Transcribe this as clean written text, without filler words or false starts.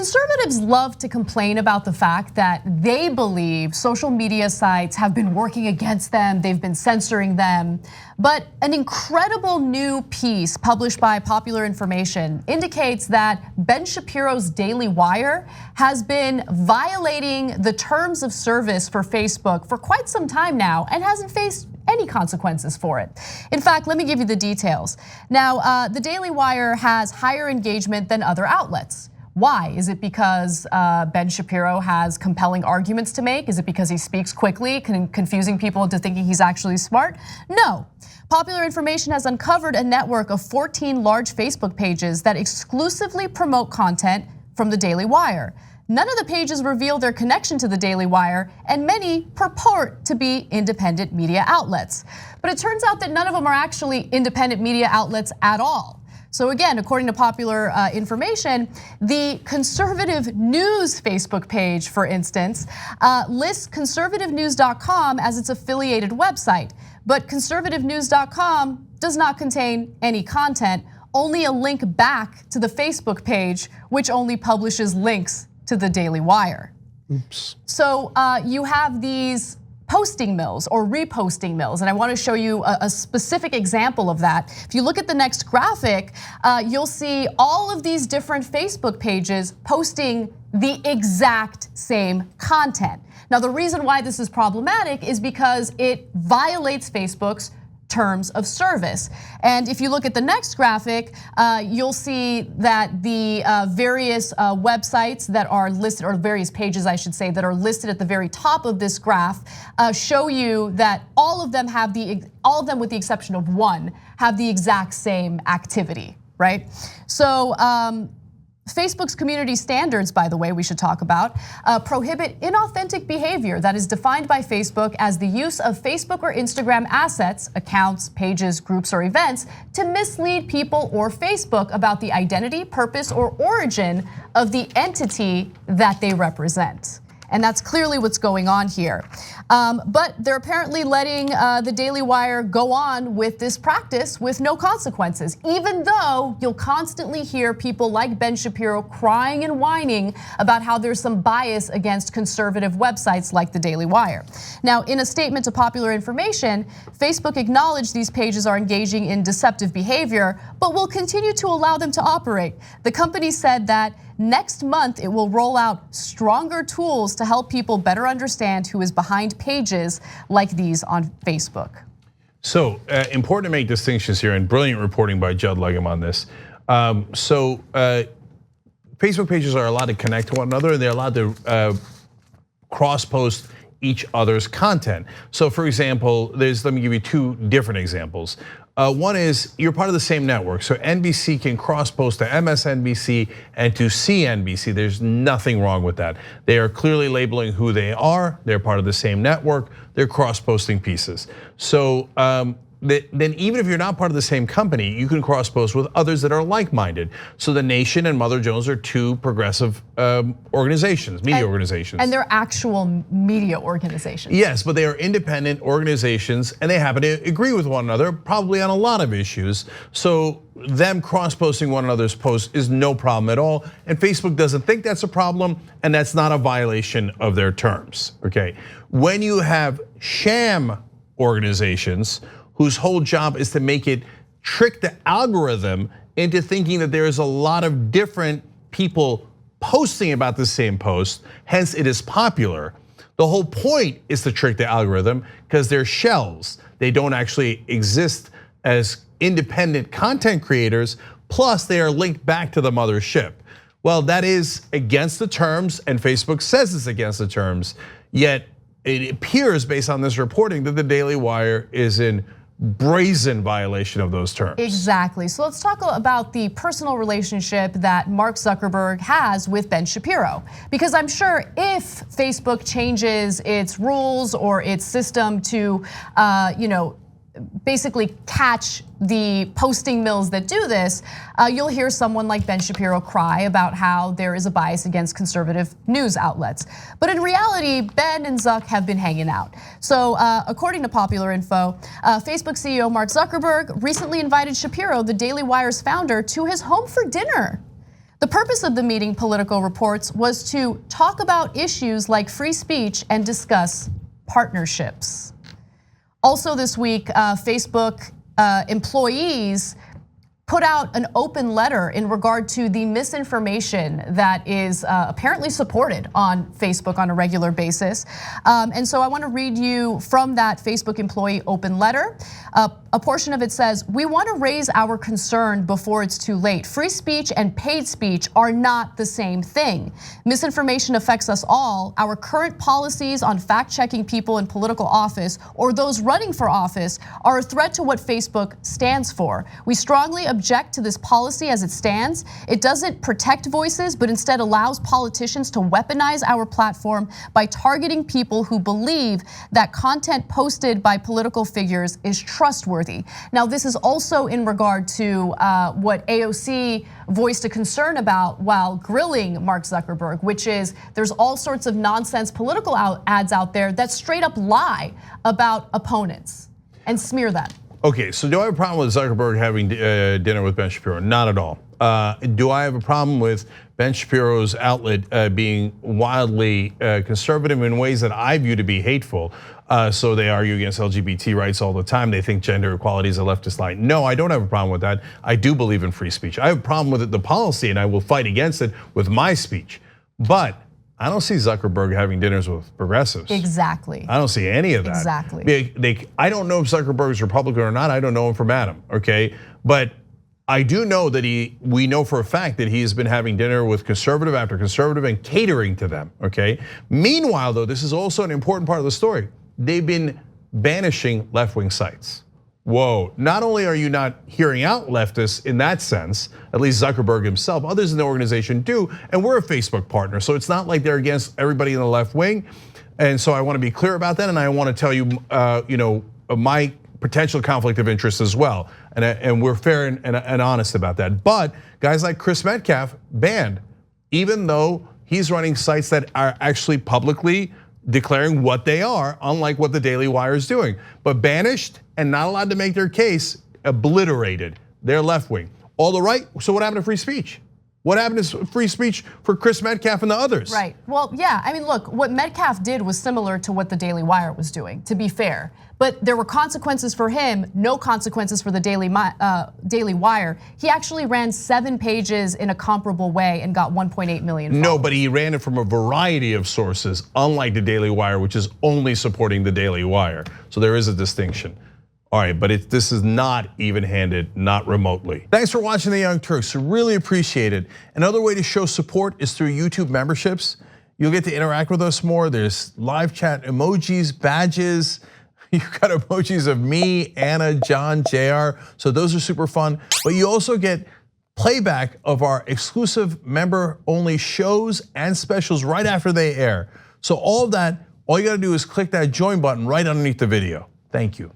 Conservatives love to complain about the fact that they believe social media sites have been working against them, they've been censoring them. But an incredible new piece published by Popular Information indicates that Ben Shapiro's Daily Wire has been violating the terms of service for Facebook for quite some time now and hasn't faced any consequences for it. In fact, let me give you the details. Now, the Daily Wire has higher engagement than other outlets. Why? Is it because Ben Shapiro has compelling arguments to make? Is it because he speaks quickly, confusing people into thinking he's actually smart? No. Popular Information has uncovered a network of 14 large Facebook pages that exclusively promote content from the Daily Wire. None of the pages reveal their connection to the Daily Wire, and many purport to be independent media outlets. But it turns out that none of them are actually independent media outlets at all. So again, according to Popular Information, the Conservative News Facebook page, for instance, lists conservativenews.com as its affiliated website. But conservativenews.com does not contain any content, only a link back to the Facebook page, which only publishes links to the Daily Wire. Oops. So you have these posting mills or reposting mills, and I want to show you a specific example of that. If you look at the next graphic, you'll see all of these different Facebook pages posting the exact same content. Now, the reason why this is problematic is because it violates Facebook's terms of service. And if you look at the next graphic, you'll see that the various websites that are listed, or various pages I should say, that are listed at the very top of this graph show you that all of them with the exception of one have the exact same activity, right? So Facebook's community standards, by the way, we should talk about, prohibit inauthentic behavior that is defined by Facebook as the use of Facebook or Instagram assets, accounts, pages, groups, or events to mislead people or Facebook about the identity, purpose, or origin of the entity that they represent. And that's clearly what's going on here. But they're apparently letting the Daily Wire go on with this practice with no consequences, even though you'll constantly hear people like Ben Shapiro crying and whining about how there's some bias against conservative websites like the Daily Wire. Now, in a statement to Popular Information, Facebook acknowledged these pages are engaging in deceptive behavior, but will continue to allow them to operate. The company said that next month, it will roll out stronger tools to help people better understand who is behind pages like these on Facebook. So important to make distinctions here, and brilliant reporting by Judd Legum on this. Facebook pages are allowed to connect to one another, and they're allowed to cross-post each other's content. So for example, let me give you two different examples. One is you're part of the same network. So NBC can cross-post to MSNBC and to CNBC. There's nothing wrong with that. They are clearly labeling who they are. They're part of the same network. They're cross-posting pieces. So then even if you're not part of the same company, you can cross-post with others that are like-minded. So The Nation and Mother Jones are two progressive organizations, media organizations. And they're actual media organizations. Yes, but they are independent organizations and they happen to agree with one another, probably on a lot of issues. So them cross-posting one another's posts is no problem at all. And Facebook doesn't think that's a problem, and that's not a violation of their terms, okay? When you have sham organizations whose whole job is to trick the algorithm into thinking that there is a lot of different people posting about the same post, hence it is popular. The whole point is to trick the algorithm because they're shells. They don't actually exist as independent content creators, plus they are linked back to the mothership. Well, that is against the terms, and Facebook says it's against the terms, yet it appears based on this reporting that the Daily Wire is in brazen violation of those terms. Exactly. So let's talk about the personal relationship that Mark Zuckerberg has with Ben Shapiro. Because I'm sure if Facebook changes its rules or its system to, basically catch the posting mills that do this, you'll hear someone like Ben Shapiro cry about how there is a bias against conservative news outlets. But in reality, Ben and Zuck have been hanging out. So according to Popular Info, Facebook CEO Mark Zuckerberg recently invited Shapiro, the Daily Wire's founder, to his home for dinner. The purpose of the meeting, Politico reports, was to talk about issues like free speech and discuss partnerships. Also this week, Facebook employees put out an open letter in regard to the misinformation that is apparently supported on Facebook on a regular basis. And so I want to read you from that Facebook employee open letter. A portion of it says, "We want to raise our concern before it's too late. Free speech and paid speech are not the same thing. Misinformation affects us all. Our current policies on fact-checking people in political office or those running for office are a threat to what Facebook stands for. We strongly object to this policy as it stands. It doesn't protect voices, but instead allows politicians to weaponize our platform by targeting people who believe that content posted by political figures is trustworthy." Now, this is also in regard to what AOC voiced a concern about while grilling Mark Zuckerberg, which is there's all sorts of nonsense political ads out there that straight up lie about opponents and smear them. Okay, so do I have a problem with Zuckerberg having dinner with Ben Shapiro? Not at all. Do I have a problem with Ben Shapiro's outlet being wildly conservative in ways that I view to be hateful? So they argue against LGBT rights all the time. They think gender equality is a leftist line. No, I don't have a problem with that. I do believe in free speech. I have a problem with the policy, and I will fight against it with my speech. But I don't see Zuckerberg having dinners with progressives. Exactly. I don't see any of that. Exactly. I don't know if Zuckerberg's Republican or not. I don't know him from Adam, okay? But I do know that we know for a fact that he has been having dinner with conservative after conservative and catering to them, okay? Meanwhile, though, this is also an important part of the story. They've been banishing left-wing sites. Whoa, not only are you not hearing out leftists in that sense, at least Zuckerberg himself, others in the organization do, and we're a Facebook partner, so it's not like they're against everybody in the left wing. And so I want to be clear about that, and I want to tell you, my potential conflict of interest as well. And we're fair and honest about that. But guys like Chris Metcalf banned, even though he's running sites that are actually publicly declaring what they are, unlike what the Daily Wire is doing. But banished and not allowed to make their case, obliterated. They're left wing. All the right, so what happened to free speech? What happened to free speech for Chris Metcalf and the others? Right, well, yeah, I mean, look, what Metcalf did was similar to what the Daily Wire was doing, to be fair. But there were consequences for him, no consequences for the Daily Wire. He actually ran 7 pages in a comparable way and got 1.8 million followers. No, but he ran it from a variety of sources, unlike the Daily Wire, which is only supporting the Daily Wire. So there is a distinction. All right, but this is not even-handed, not remotely. Thanks for watching The Young Turks, really appreciate it. Another way to show support is through YouTube memberships. You'll get to interact with us more. There's live chat emojis, badges. You've got emojis of me, Anna, John, JR, so those are super fun. But you also get playback of our exclusive member-only shows and specials right after they air. So all of that, all you gotta do is click that join button right underneath the video. Thank you.